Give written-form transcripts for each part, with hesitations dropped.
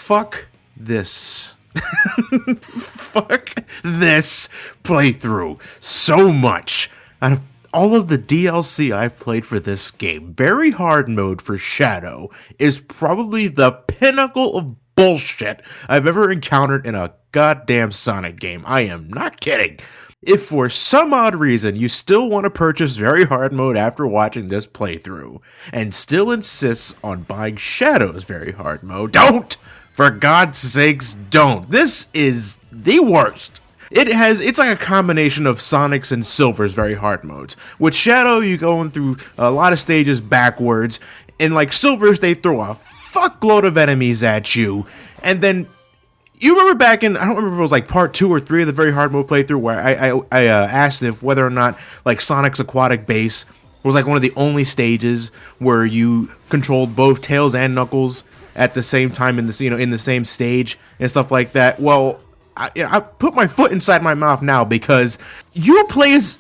fuck this. Fuck this playthrough so much. Out of all of the DLC I've played for this game, Very Hard Mode for Shadow is probably the pinnacle of bullshit I've ever encountered in a goddamn Sonic game. I am not kidding. If for some odd reason you still want to purchase Very Hard Mode after watching this playthrough, and still insists on buying Shadow's Very Hard Mode, don't! For God's sakes, don't. This is the worst. It's like a combination of Sonic's and Silver's Very Hard Modes. With Shadow, you're going through a lot of stages backwards, and like Silver's, they throw a fuckload of enemies at you, and then you remember back in, I don't remember if it was like part 2 or 3 of the Very Hard Mode playthrough where I asked if whether or not like Sonic's Aquatic Base was like one of the only stages where you controlled both Tails and Knuckles at the same time in the, in the same stage and stuff like that. Well, I put my foot inside my mouth now because you play as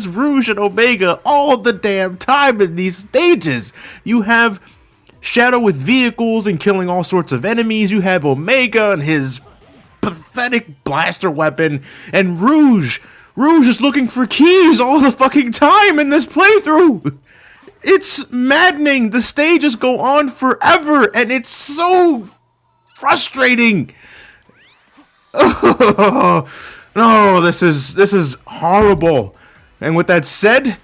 Rouge and Omega all the damn time in these stages. You have Shadow with vehicles and killing all sorts of enemies. You have Omega and his pathetic blaster weapon, and Rouge is looking for keys all the fucking time in this playthrough. It's maddening. The stages go on forever, and it's so frustrating. Oh, no, this is horrible. And with that said,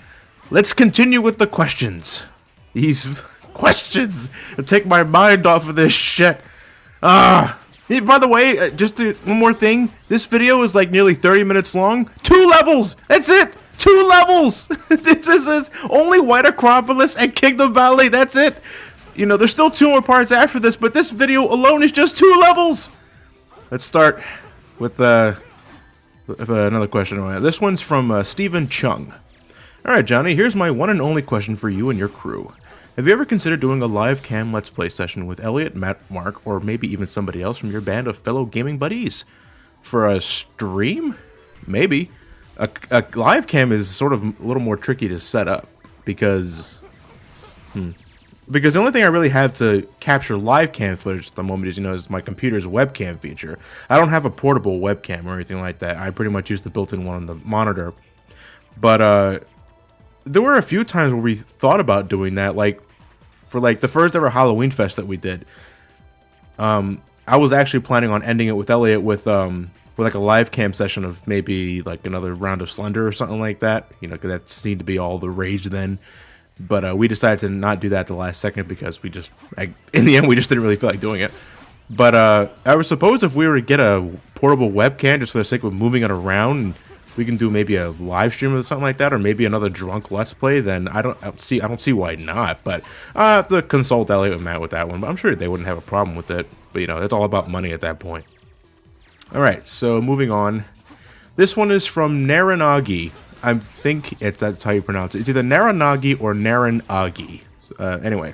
let's continue with the questions. These questions take my mind off of this shit. By the way, one more thing. This video is like nearly 30 minutes long. 2 levels. That's it. 2 levels. This is only White Acropolis and Kingdom Valley. That's it. There's still 2 more parts after this, but this video alone is just 2 levels. Let's start with another question. This one's from Stephen Chung. Alright, Johnny, here's my one and only question for you and your crew. Have you ever considered doing a live cam let's play session with Elliot, Matt, Mark, or maybe even somebody else from your band of fellow gaming buddies? For a stream? Maybe. A live cam is sort of a little more tricky to set up because the only thing I really have to capture live cam footage at the moment is my computer's webcam feature. I don't have a portable webcam or anything like that. I pretty much use the built-in one on the monitor. But there were a few times where we thought about doing that, like for like the first ever Halloween Fest that we did. I was actually planning on ending it with Elliot with like a live cam session of maybe like another round of Slender or something like that. Because that seemed to be all the rage then. But we decided to not do that at the last second because in the end, we just didn't really feel like doing it. But I would suppose if we were to get a portable webcam just for the sake of moving it around, we can do maybe a live stream or something like that, or maybe another drunk Let's Play, then I don't see why not. But I have to consult Elliot and Matt with that one. But I'm sure they wouldn't have a problem with it. But it's all about money at that point. Alright, so moving on. This one is from Naranagi. I think that's how you pronounce it. It's either Naranagi or Naranagi. Anyway.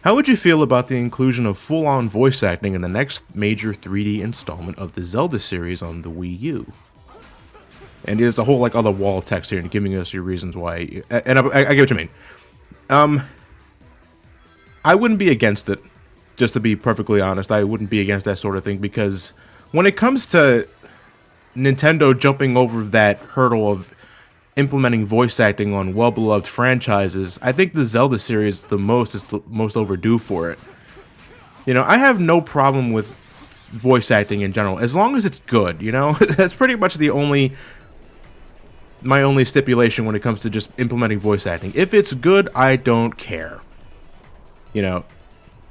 How would you feel about the inclusion of full-on voice acting in the next major 3D installment of the Zelda series on the Wii U? And there's a whole other wall of text here and giving us your reasons why. And I get what you mean. I wouldn't be against it. Just to be perfectly honest, I wouldn't be against that sort of thing because when it comes to Nintendo jumping over that hurdle of implementing voice acting on well-beloved franchises, I think the Zelda series is the most overdue for it. I have no problem with voice acting in general, as long as it's good, That's pretty much my only stipulation when it comes to just implementing voice acting. If it's good, I don't care.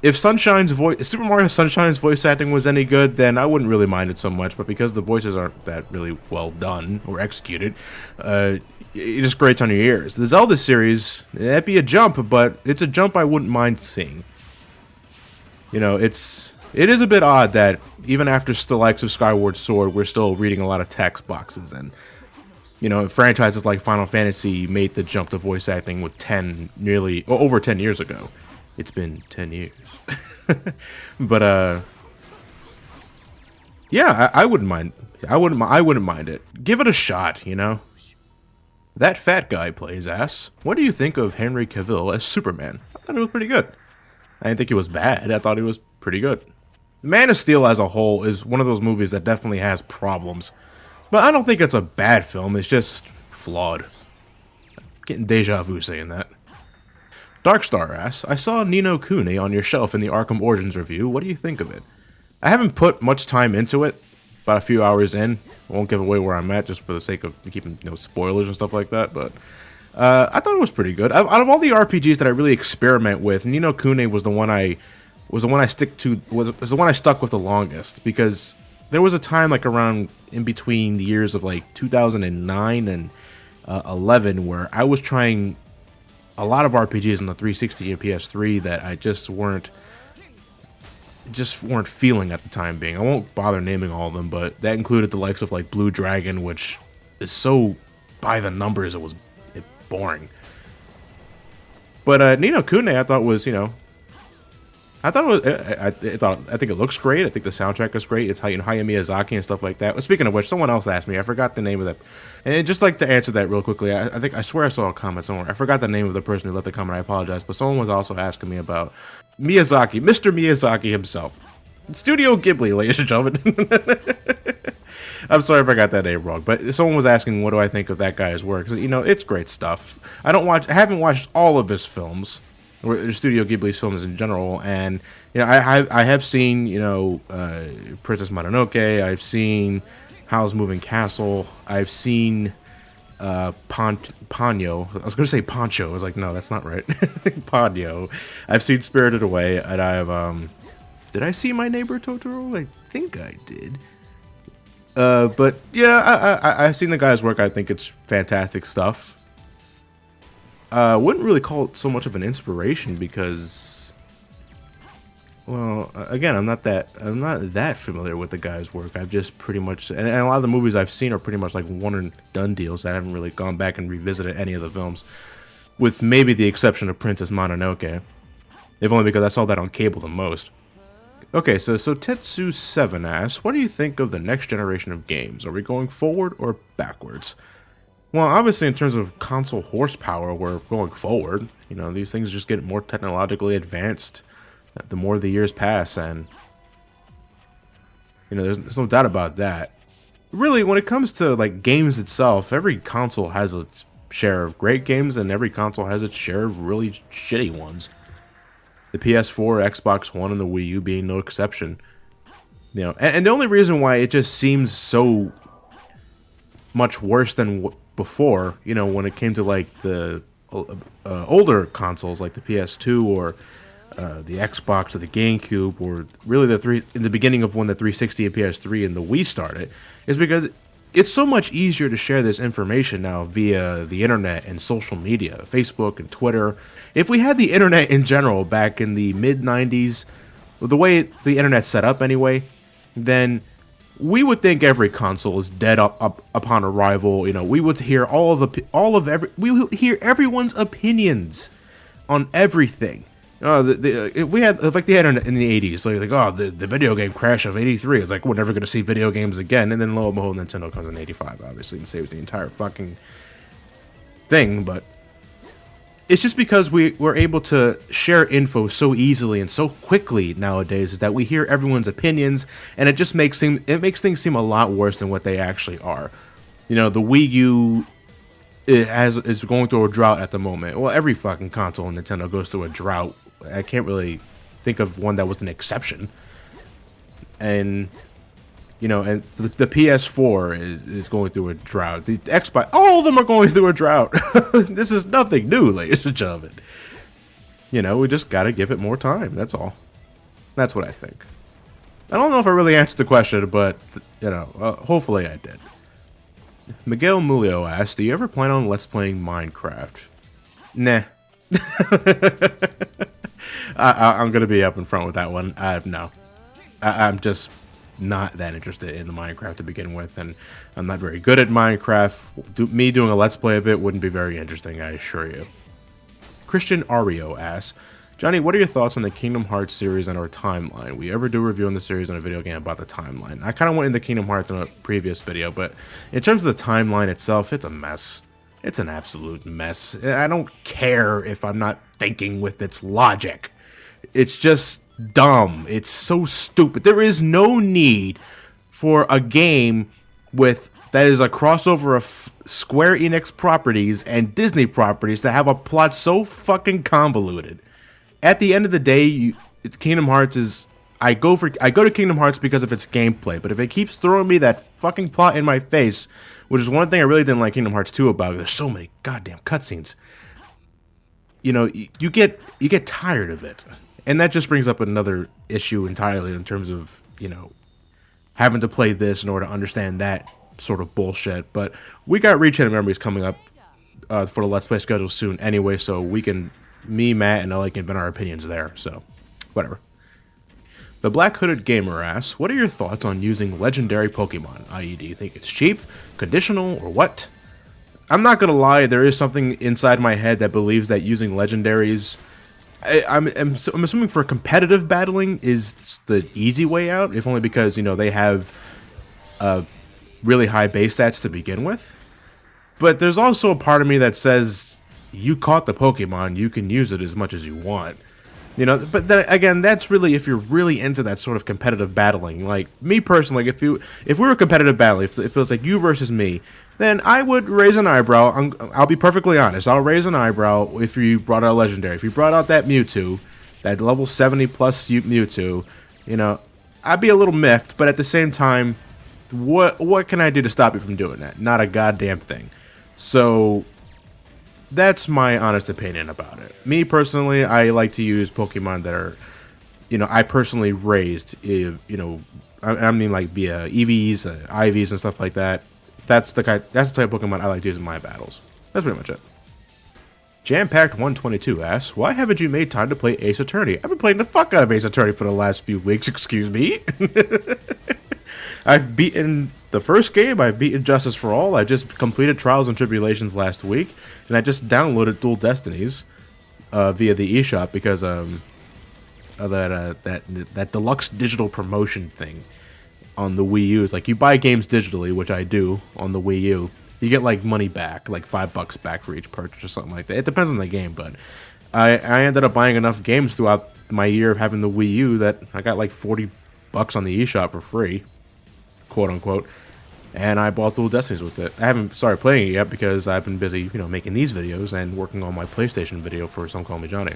If Super Mario Sunshine's voice acting was any good, then I wouldn't really mind it so much, but because the voices aren't that really well done or executed, it just grates on your ears. The Zelda series, that'd be a jump, but it's a jump I wouldn't mind seeing. It is a bit odd that even after the likes of Skyward Sword, we're still reading a lot of text boxes, and franchises like Final Fantasy made the jump to voice acting with over 10 years ago. It's been 10 years. But yeah, I wouldn't mind. I wouldn't mind it. Give it a shot, That fat guy plays ass. What do you think of Henry Cavill as Superman? I thought it was pretty good. I didn't think it was bad. I thought it was pretty good. Man of Steel as a whole is one of those movies that definitely has problems. But I don't think it's a bad film, it's just flawed. Getting deja vu saying that. Darkstar asks, I saw Ni no Kuni on your shelf in the Arkham Origins review. What do you think of it? I haven't put much time into it, about a few hours in. I won't give away where I'm at just for the sake of keeping spoilers and stuff like that, but I thought it was pretty good. Out of all the RPGs that I really experiment with, Ni no Kuni was the one I stuck with the longest, because there was a time like around in between the years of like 2009 and 11 where I was trying a lot of RPGs on the 360 and PS3 that I just weren't feeling at the time being. I won't bother naming all of them, but that included the likes of like Blue Dragon, which is so by the numbers it was boring. But Ni no Kuni I thought was, I think it looks great. I think the soundtrack is great. It's Hayao Miyazaki and stuff like that. Speaking of which, someone else asked me. I forgot the name of that. And just like to answer that real quickly, I swear I saw a comment somewhere. I forgot the name of the person who left the comment. I apologize. But someone was also asking me about Miyazaki, Mr. Miyazaki himself. Studio Ghibli, ladies and gentlemen. I'm sorry if I got that name wrong, but someone was asking what do I think of that guy's work. It's great stuff. I haven't watched all of his films, or Studio Ghibli's films in general, and I have seen Princess Mononoke. I've seen Howl's Moving Castle. I've seen Ponyo. I was going to say Poncho. I was like, no, that's not right. Ponyo. I've seen Spirited Away, and I've did I see My Neighbor Totoro? I think I did. But yeah, I've seen the guy's work. I think it's fantastic stuff. Wouldn't really call it so much of an inspiration because, well, again, I'm not that familiar with the guy's work. I've just pretty much, and a lot of the movies I've seen are pretty much like one and done deals. I haven't really gone back and revisited any of the films, with maybe the exception of Princess Mononoke, if only because I saw that on cable the most. Okay, so Tetsu7 asks, what do you think of the next generation of games? Are we going forward or backwards? Well, obviously, in terms of console horsepower, we're going forward. These things just get more technologically advanced the more the years pass, and there's no doubt about that. Really, when it comes to like games itself, every console has its share of great games, and every console has its share of really shitty ones. The PS4, Xbox One, and the Wii U being no exception. And the only reason why it just seems so much worse than before, when it came to like the older consoles like the PS2 or the Xbox or the GameCube, or really in the beginning of when the 360 and PS3 and the Wii started, is because it's so much easier to share this information now via the internet and social media, Facebook and Twitter. If we had the internet in general back in the mid-90s, the way the internet's set up anyway, then we would think every console is dead up upon arrival. We would hear we would hear everyone's opinions on everything. If we had like the internet in the 80s, the video game crash of 83, it's like we're never going to see video games again, and then lo and behold, Nintendo comes in 85, obviously, and saves the entire fucking thing. But it's just because we're able to share info so easily and so quickly nowadays, is that we hear everyone's opinions, and it just makes things seem a lot worse than what they actually are. The Wii U is going through a drought at the moment. Well, every fucking console in Nintendo goes through a drought. I can't really think of one that was an exception. And and the PS4 is going through a drought. The Xbox, all of them are going through a drought. This is nothing new, ladies and gentlemen. We just gotta give it more time. That's all. That's what I think. I don't know if I really answered the question, but hopefully I did. Miguel Mulio asked, do you ever plan on Let's Playing Minecraft? Nah. I'm going to be up in front with that one. No. I'm just not that interested in the Minecraft to begin with, and I'm not very good at Minecraft. Me doing a Let's Play of it wouldn't be very interesting, I assure you. Christian Ario asks, Johnny, what are your thoughts on the Kingdom Hearts series and our timeline? We ever do a review on the series and a video game about the timeline? I kind of went into Kingdom Hearts in a previous video, but in terms of the timeline itself, it's a mess. It's an absolute mess. I don't care if I'm not thinking with its logic. It's just dumb. It's so stupid. There is no need for a game with that is a crossover of Square Enix properties and Disney properties to have a plot so fucking convoluted. At the end of the day, Kingdom Hearts is I go to Kingdom Hearts because of its gameplay, but if it keeps throwing me that fucking plot in my face, which is one thing I really didn't like Kingdom Hearts 2 about, there's so many goddamn cutscenes. You know, you get tired of it. And that just brings up another issue entirely in terms of, you know, having to play this in order to understand that sort of bullshit. But we got Rechain Memories coming up for the Let's Play schedule soon anyway, so we can, me, Matt, and Ellie can vent our opinions there, so whatever. The Black Hooded Gamer asks, what are your thoughts on using legendary Pokemon? I.e., do you think it's cheap, conditional, or what? I'm not gonna lie, there is something inside my head that believes that using legendaries, I'm assuming for competitive battling is the easy way out, if only because, you know, they have really high base stats to begin with. But there's also a part of me that says, you caught the Pokemon, you can use it as much as you want. You know, but then again, that's really if you're really into that sort of competitive battling. Like, me personally, like, if we were competitive battling, if it was like you versus me, then I would raise an eyebrow. I'll be perfectly honest. I'll raise an eyebrow if you brought out a legendary. If you brought out that Mewtwo, that level 70 plus Mewtwo, you know, I'd be a little miffed, but at the same time, what can I do to stop you from doing that? Not a goddamn thing. So that's my honest opinion about it. Me personally, I like to use Pokemon that are, you know, I personally raised, you know, I mean like via EVs, IVs, and stuff like that. That's the type of Pokemon I like to use in my battles. That's pretty much it. Jam-Packed 122 asks, why haven't you made time to play Ace Attorney? I've been playing the fuck out of Ace Attorney for the last few weeks, excuse me. I've beaten the first game, I've beaten Justice for All, I just completed Trials and Tribulations last week, and I just downloaded Dual Destinies via the eShop because of that deluxe digital promotion thing on the Wii U. Is like you buy games digitally, which I do on the Wii U, you get like money back, like $5 back for each purchase or something like that. It depends on the game, but I ended up buying enough games throughout my year of having the Wii U that I got like $40 on the eShop for free, quote unquote, and I bought Dual Destinies with it. I haven't started playing it yet because I've been busy, you know, making these videos and working on my PlayStation video for Some Call Me Johnny.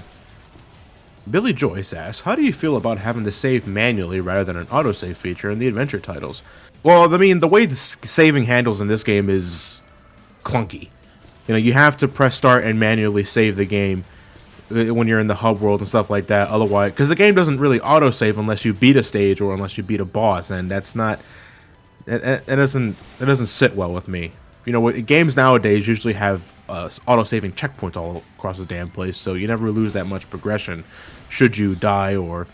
Billy Joyce asks, how do you feel about having to save manually rather than an autosave feature in the adventure titles? Well, I mean, the way the saving handles in this game is clunky. You know, you have to press start and manually save the game when you're in the hub world and stuff like that. Otherwise, because the game doesn't really autosave unless you beat a stage or unless you beat a boss, and that's not... It doesn't sit well with me. You know, games nowadays usually have auto-saving checkpoints all across the damn place, so you never lose that much progression should you die or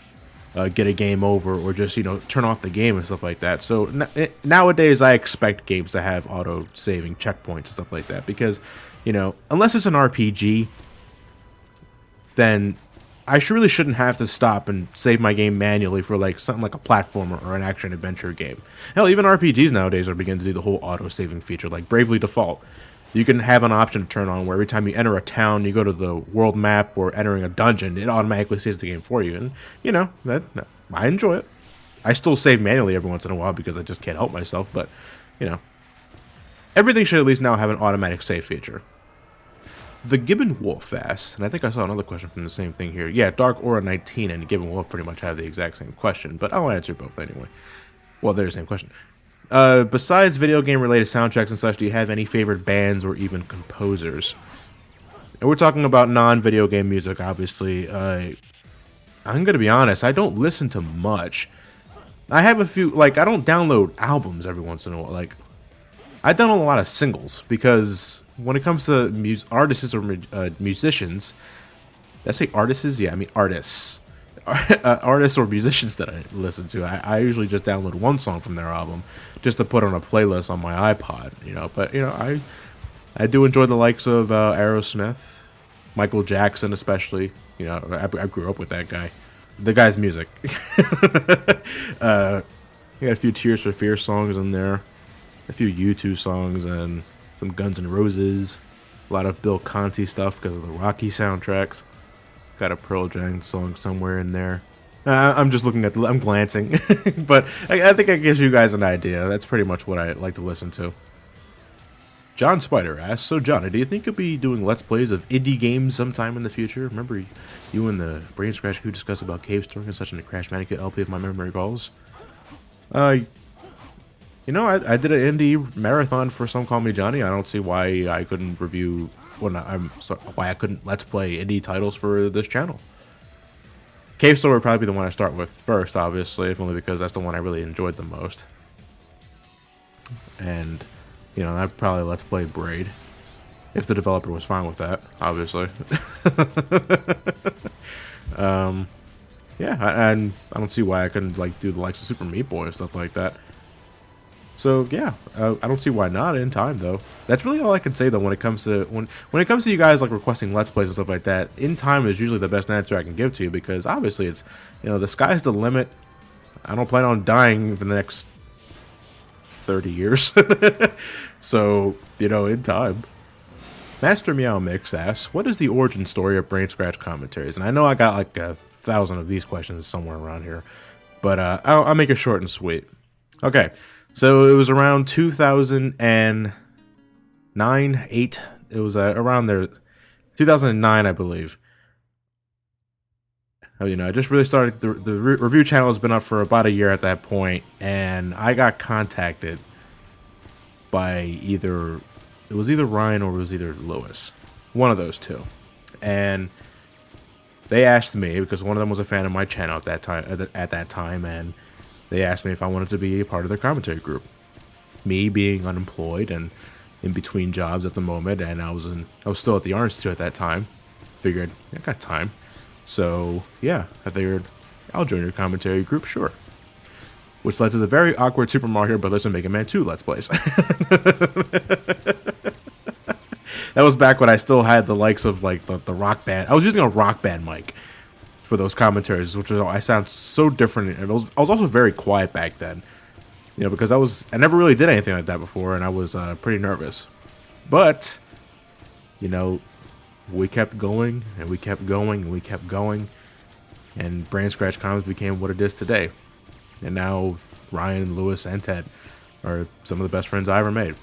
get a game over or just, you know, turn off the game and stuff like that. So nowadays I expect games to have auto-saving checkpoints and stuff like that because, you know, unless it's an RPG, then I really shouldn't have to stop and save my game manually for like something like a platformer or an action-adventure game. Hell, even RPGs nowadays are beginning to do the whole auto-saving feature, like Bravely Default. You can have an option to turn on where every time you enter a town, you go to the world map or entering a dungeon, it automatically saves the game for you. And, you know, that I enjoy it. I still save manually every once in a while because I just can't help myself, but, you know, everything should at least now have an automatic save feature. The Gibbon Wolf asks, and I think I saw another question from the same thing here. Yeah, Dark Aura 19 and Gibbon Wolf pretty much have the exact same question, but I'll answer both anyway. Well, they're the same question. Besides video game related soundtracks and such, do you have any favorite bands or even composers? And we're talking about non-video game music, obviously. I'm gonna be honest, I don't listen to much. I have a few, like, I don't download albums every once in a while. Like, I download a lot of singles because when it comes to artists or musicians, did I say artists? Yeah, I mean artists. Artists or musicians that I listen to, I usually just download one song from their album just to put on a playlist on my iPod, you know. But, you know, I do enjoy the likes of Aerosmith, Michael Jackson especially. You know, I grew up with that guy. The guy's music. You got a few Tears for Fears songs in there, a few U2 songs, and some Guns N' Roses. A lot of Bill Conti stuff because of the Rocky soundtracks. Got a Pearl Jam song somewhere in there. I'm just looking at I'm glancing. But I think it gives you guys an idea. That's pretty much what I like to listen to. John Spider asks, so Johnny, do you think you'll be doing Let's Plays of indie games sometime in the future? Remember you and the BrainScratch who discussed about cave storing and such in the Crash Bandicoot LP if my memory recalls? You know, I did an indie marathon for Some Call Me Johnny. I don't see why I couldn't review, why I couldn't Let's Play indie titles for this channel. Cave Store would probably be the one I start with first, obviously, if only because that's the one I really enjoyed the most. And, you know, I'd probably Let's Play Braid, if the developer was fine with that, obviously. Yeah, I don't see why I couldn't like do the likes of Super Meat Boy and stuff like that. So yeah, I don't see why not in time though. That's really all I can say though when it comes to when it comes to you guys like requesting Let's Plays and stuff like that. In time is usually the best answer I can give to you because obviously it's, you know, the sky's the limit. I don't plan on dying for the next 30 years. So, you know, in time. Master Meow Mix asks, what is the origin story of BrainScratch commentaries? And I know I got like 1,000 of these questions somewhere around here, but I'll make it short and sweet. Okay, so it was around 2009, 8. It was around there, 2009, I believe. Oh, you know, I just really started, the review channel has been up for about a year at that point, and I got contacted by it was either Ryan or it was either Lewis. One of those two. And they asked me, because one of them was a fan of my channel at that time, and they asked me if I wanted to be a part of their commentary group. Me being unemployed and in between jobs at the moment, and I was still at the Art Institute at that time. Figured, I got time. So, yeah, I figured, I'll join your commentary group, sure. Which led to the very awkward Super Mario Bros. And Mega Man 2 Let's Plays. That was back when I still had the likes of, like, the Rock Band. I was using a Rock Band mic for those commentaries, which was, I sound so different. And I was also very quiet back then. You know, because I never really did anything like that before, and I was pretty nervous. But, you know, we kept going, and we kept going, and we kept going. And BrainScratch Comics became what it is today. And now Ryan, Lewis, and Ted are some of the best friends I ever made.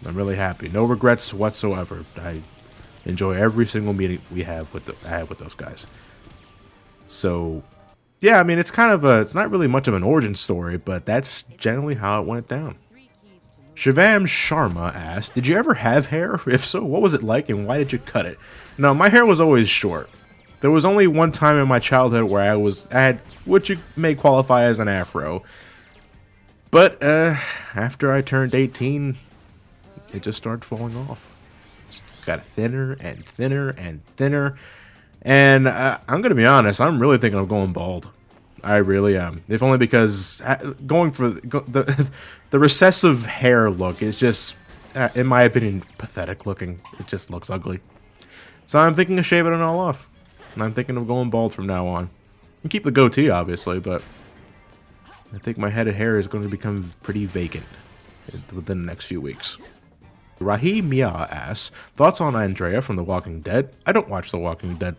I'm really happy. No regrets whatsoever. I enjoy every single meeting I have with those guys. So, yeah, I mean, it's kind of it's not really much of an origin story, but that's generally how it went down. Shivam Sharma asked, did you ever have hair? If so, what was it like and why did you cut it? No, my hair was always short. There was only one time in my childhood where I had what you may qualify as an afro. But after I turned 18, it just started falling off. Just got thinner and thinner and thinner. And I'm going to be honest, I'm really thinking of going bald. I really am. If only because going for the recessive hair look is just, in my opinion, pathetic looking. It just looks ugly. So I'm thinking of shaving it all off. I'm thinking of going bald from now on. And keep the goatee, obviously, but I think my head of hair is going to become pretty vacant within the next few weeks. Rahim Mia asks, thoughts on Andrea from The Walking Dead? I don't watch The Walking Dead.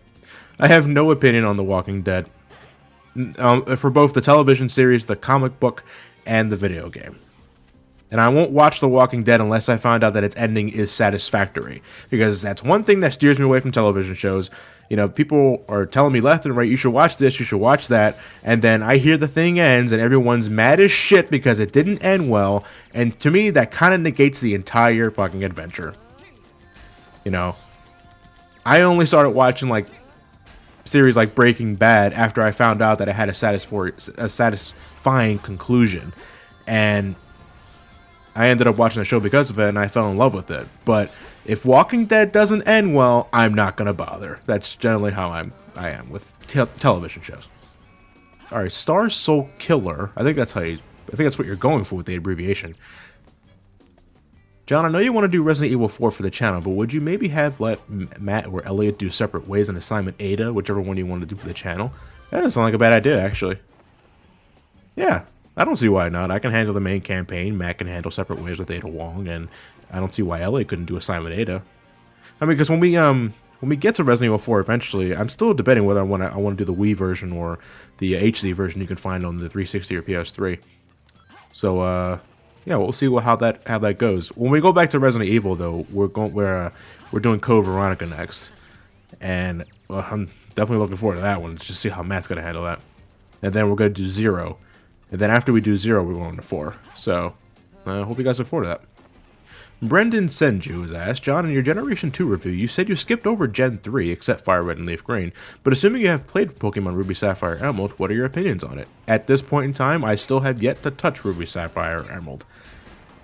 I have no opinion on The Walking Dead. For both the television series, the comic book, and the video game. And I won't watch The Walking Dead unless I find out that its ending is satisfactory. Because that's one thing that steers me away from television shows. You know, people are telling me left and right, you should watch this, you should watch that. And then I hear the thing ends and everyone's mad as shit because it didn't end well. And to me, that kind of negates the entire fucking adventure. You know, I only started watching, like, series like Breaking Bad after I found out that it had a satisfying conclusion. And I ended up watching the show because of it, and I fell in love with it. But if Walking Dead doesn't end well, I'm not gonna bother. That's generally how I am with television shows. All right, Star Soul Killer. I think that's what you're going for with the abbreviation. John, I know you want to do Resident Evil 4 for the channel, but would you maybe have let Matt or Elliot do separate ways in Assignment Ada, whichever one you want to do for the channel? That doesn't sound like a bad idea, actually. Yeah. I don't see why not. I can handle the main campaign. Matt can handle separate ways with Ada Wong, and I don't see why Elliot couldn't do Assignment Ada. I mean, because when when we get to Resident Evil 4 eventually, I'm still debating whether I want to do the Wii version or the HD version you can find on the 360 or PS3. So yeah, we'll see how that goes. When we go back to Resident Evil though, we're doing Code Veronica next, and I'm definitely looking forward to that one. Just see how Matt's gonna handle that, and then we're gonna do 0, and then after we do 0, we're going to 4. So I hope you guys look forward to that. Brendan Senju has asked, John, in your Generation 2 review, you said you skipped over Gen 3, except Fire Red and Leaf Green, but assuming you have played Pokemon Ruby Sapphire Emerald, what are your opinions on it? At this point in time, I still have yet to touch Ruby Sapphire Emerald.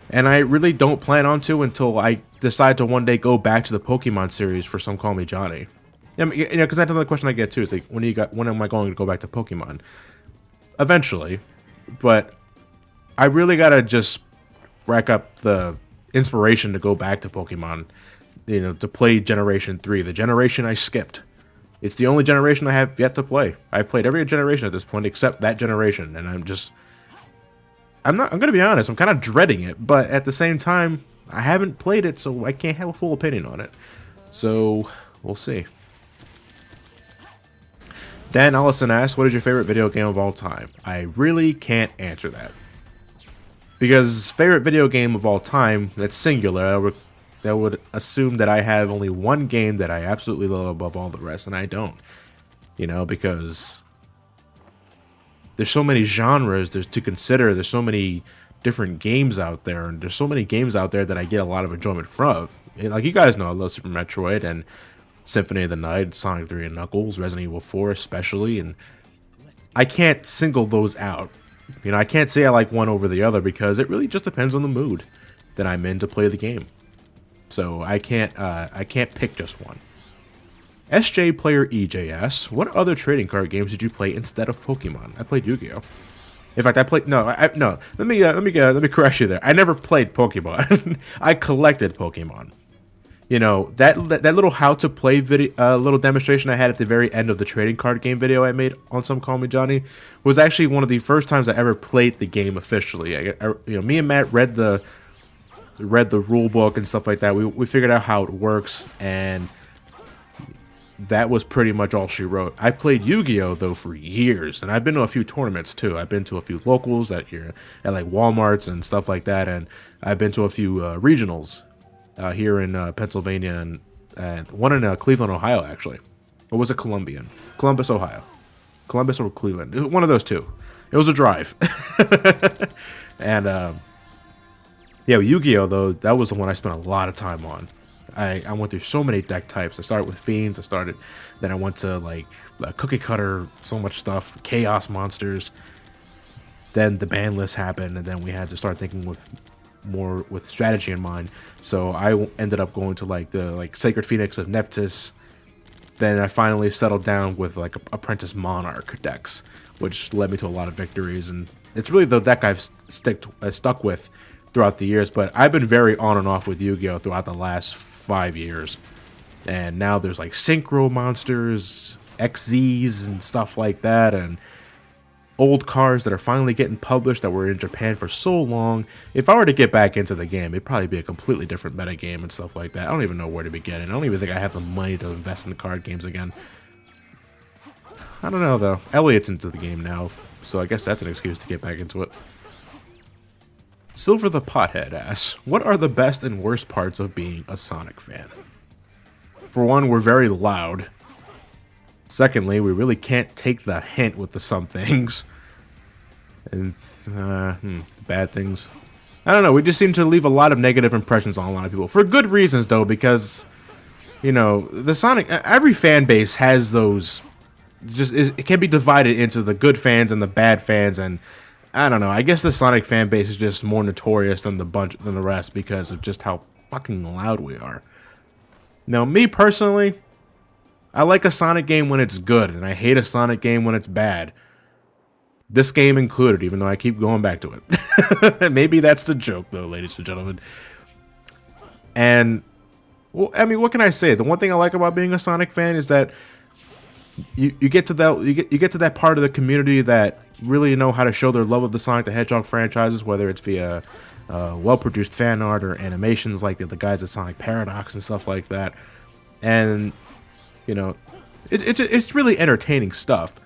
And I really don't plan on to until I decide to one day go back to the Pokemon series for Some Call Me Johnny. I mean, you know, because that's another question I get too, is like, when am I going to go back to Pokemon? Eventually, but I really gotta just rack up the inspiration to go back to Pokemon, you know, to play Generation 3, the generation I skipped. It's the only generation I have yet to play. I've played every generation at this point except that generation, and I'm gonna be honest, I'm kind of dreading it, but at the same time, I haven't played it, so I can't have a full opinion on it. So, we'll see. Dan Ellison asked, what is your favorite video game of all time? I really can't answer that. Because favorite video game of all time, that's singular, that would assume that I have only one game that I absolutely love above all the rest, and I don't. You know, because there's so many genres to consider, there's so many different games out there, and there's so many games out there that I get a lot of enjoyment from. Like, you guys know, I love Super Metroid, and Symphony of the Night, Sonic 3 and Knuckles, Resident Evil 4 especially, and I can't single those out. You know, I can't say I like one over the other because it really just depends on the mood that I'm in to play the game. So I can't pick just one. SJ Player EJS, what other trading card games did you play instead of Pokemon? I played Yu-Gi-Oh. In fact, I played no. Let me correct you there. I never played Pokemon. I collected Pokemon. You know, that little how to play video, little demonstration I had at the very end of the trading card game video I made on Some Call Me Johnny was actually one of the first times I ever played the game officially. You know, me and Matt read the rule book and stuff like that. We figured out how it works, and that was pretty much all she wrote. I played Yu-Gi-Oh though for years, and I've been to a few tournaments too. I've been to a few locals at like Walmarts and stuff like that, and I've been to a few regionals. Here in Pennsylvania and one in Cleveland, Ohio, actually. Or was it Columbian? Columbus, Ohio. Columbus or Cleveland. One of those two. It was a drive. And, yeah, Yu-Gi-Oh! Though, that was the one I spent a lot of time on. I went through so many deck types. I started with Fiends. Then I went to, like, Cookie Cutter, so much stuff. Chaos Monsters. Then the ban list happened, and then we had to start thinking more with strategy in mind. So I ended up going to the Sacred Phoenix of Nephthys. Then I finally settled down with like Apprentice Monarch decks, which led me to a lot of victories. And it's really the deck I've stuck with throughout the years. But I've been very on and off with Yu-Gi-Oh throughout the last 5 years. And now there's like Synchro Monsters, XZs, and stuff like that, and old cards that are finally getting published that were in Japan for so long. If I were to get back into the game, it'd probably be a completely different meta game and stuff like that. I don't even know where to begin, and I don't even think I have the money to invest in the card games again. I don't know, though. Elliot's into the game now, so I guess that's an excuse to get back into it. Silver the Pothead asks, what are the best and worst parts of being a Sonic fan? For one, we're very loud. Secondly, we really can't take the hint with some things. And, bad things. I don't know, we just seem to leave a lot of negative impressions on a lot of people. For good reasons, though, because, you know, every fan base has those, it can be divided into the good fans and the bad fans, and I don't know, I guess the Sonic fan base is just more notorious than the rest because of just how fucking loud we are. Now, me personally, I like a Sonic game when it's good, and I hate a Sonic game when it's bad. This game included, even though I keep going back to it. Maybe that's the joke, though, ladies and gentlemen. And, well, I mean, what can I say? The one thing I like about being a Sonic fan is that you get to that part of the community that really know how to show their love of the Sonic the Hedgehog franchises, whether it's via well-produced fan art or animations like the guys at Sonic Paradox and stuff like that. And You know, it's really entertaining stuff.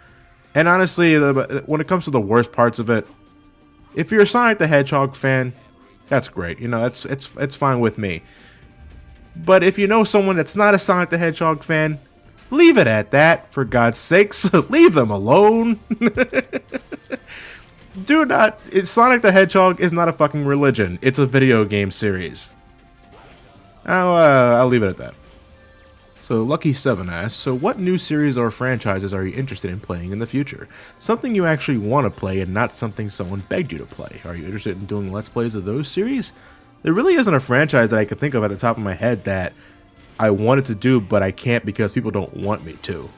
And honestly, when it comes to the worst parts of it, if you're a Sonic the Hedgehog fan, that's great. You know, it's fine with me. But if you know someone that's not a Sonic the Hedgehog fan, leave it at that, for God's sakes. Leave them alone. Do not... Sonic the Hedgehog is not a fucking religion. It's a video game series. I'll leave it at that. So Lucky7 asks, so what new series or franchises are you interested in playing in the future? Something you actually want to play and not something someone begged you to play. Are you interested in doing Let's Plays of those series? There really isn't a franchise that I could think of at the top of my head that I wanted to do, but I can't because people don't want me to.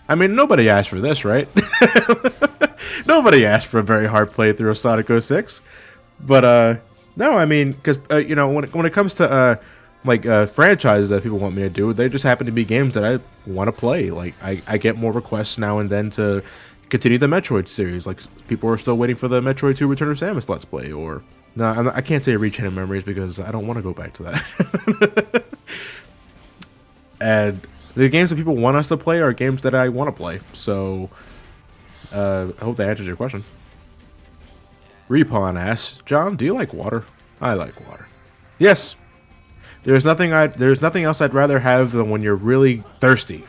I mean, nobody asked for this, right? Nobody asked for a very hard playthrough of Sonic 06. But, no, I mean, because, you know, when it comes to, franchises that people want me to do, they just happen to be games that I want to play. Like, I get more requests now and then to continue the Metroid series. Like, people are still waiting for the Metroid 2 Return of Samus Let's Play, or... No, I can't say Reach Hidden Memories because I don't want to go back to that. And the games that people want us to play are games that I want to play. So, I hope that answers your question. Repawn asks, John, do you like water? I like water. Yes. There's nothing else I'd rather have than when you're really thirsty.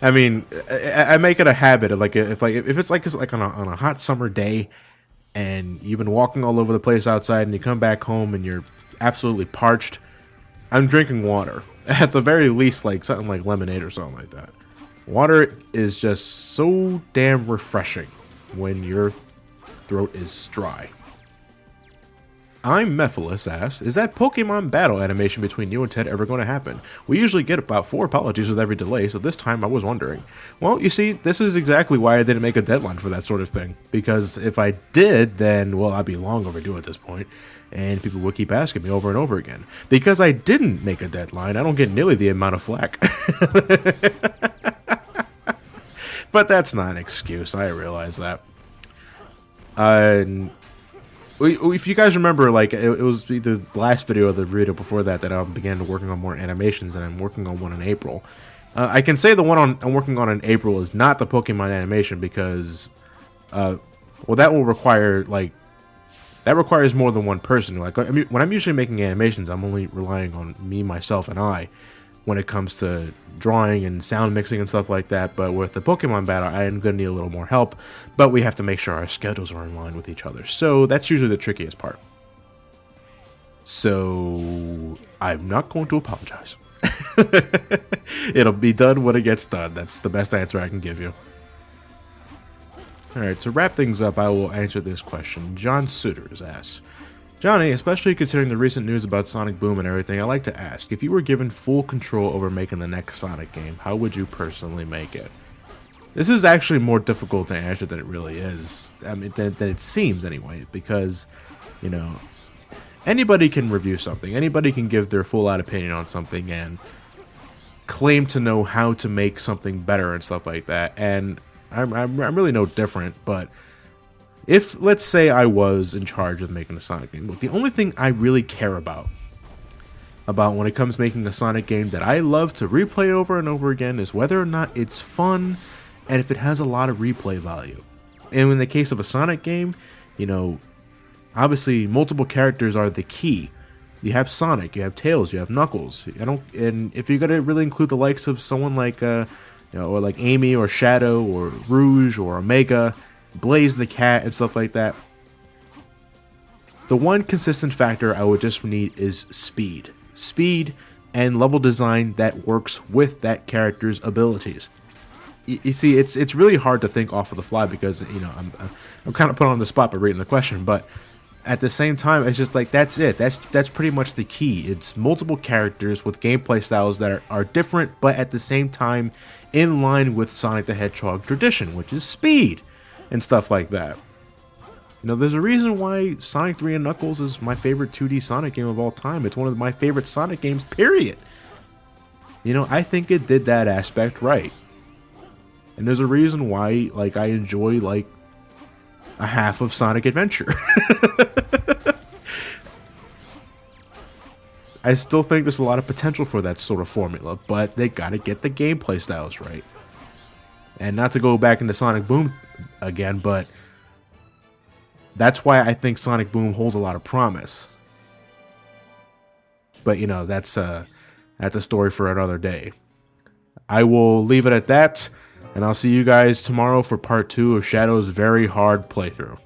I mean, I make it a habit of if it's on a hot summer day, and you've been walking all over the place outside, and you come back home and you're absolutely parched, I'm drinking water. At the very least, like something like lemonade or something like that. Water is just so damn refreshing when your throat is dry. I'm Mephiles asks, is that Pokemon battle animation between you and Ted ever going to happen? We usually get about 4 apologies with every delay, so this time I was wondering. Well, you see, this is exactly why I didn't make a deadline for that sort of thing. Because if I did, then, well, I'd be long overdue at this point, and people would keep asking me over and over again. Because I didn't make a deadline, I don't get nearly the amount of flack. But that's not an excuse, I realize that. If you guys remember, like, it was either the last video or the video before that I began working on more animations, and I'm working on one in April. I can say the one I'm working on in April is not the Pokemon animation because, well, that will require, like, that requires more than one person. Like, I mean, when I'm usually making animations, I'm only relying on me, myself, and I when it comes to drawing and sound mixing and stuff like that. But with the Pokemon battle, I am going to need a little more help, but we have to make sure our schedules are in line with each other. So that's usually the trickiest part. So I'm not going to apologize. It'll be done when it gets done. That's the best answer I can give you. Alright, to wrap things up, I will answer this question. John Suiters asks, Johnny, especially considering the recent news about Sonic Boom and everything, I'd like to ask, if you were given full control over making the next Sonic game, how would you personally make it? This is actually more difficult to answer than it really is. I mean, than it seems anyway, because, you know, anybody can review something. Anybody can give their full-out opinion on something and claim to know how to make something better and stuff like that. And I'm really no different, but if, let's say, I was in charge of making a Sonic game, look, the only thing I really care about when it comes to making a Sonic game that I love to replay over and over again is whether or not it's fun and if it has a lot of replay value. And in the case of a Sonic game, you know, obviously multiple characters are the key. You have Sonic, you have Tails, you have Knuckles. And if you're gonna really include the likes of someone like, you know, or like Amy or Shadow or Rouge or Omega, Blaze the Cat and stuff like that, the one consistent factor I would just need is speed. Speed and level design that works with that character's abilities. You see, it's really hard to think off of the fly because, you know, I'm kind of put on the spot by reading the question, but at the same time, it's just like, that's it. That's pretty much the key. It's multiple characters with gameplay styles that are different, but at the same time in line with Sonic the Hedgehog tradition, which is speed and stuff like that. You know, there's a reason why Sonic 3 and Knuckles is my favorite 2D Sonic game of all time. It's one of my favorite Sonic games, period. You know, I think it did that aspect right. And there's a reason why, like, I enjoy, like, a half of Sonic Adventure. I still think there's a lot of potential for that sort of formula, but they gotta get the gameplay styles right. And not to go back into Sonic Boom again, but that's why I think Sonic Boom holds a lot of promise. But you know, that's a story for another day. I will leave it at that, and I'll see you guys tomorrow for part 2 of Shadow's very hard playthrough.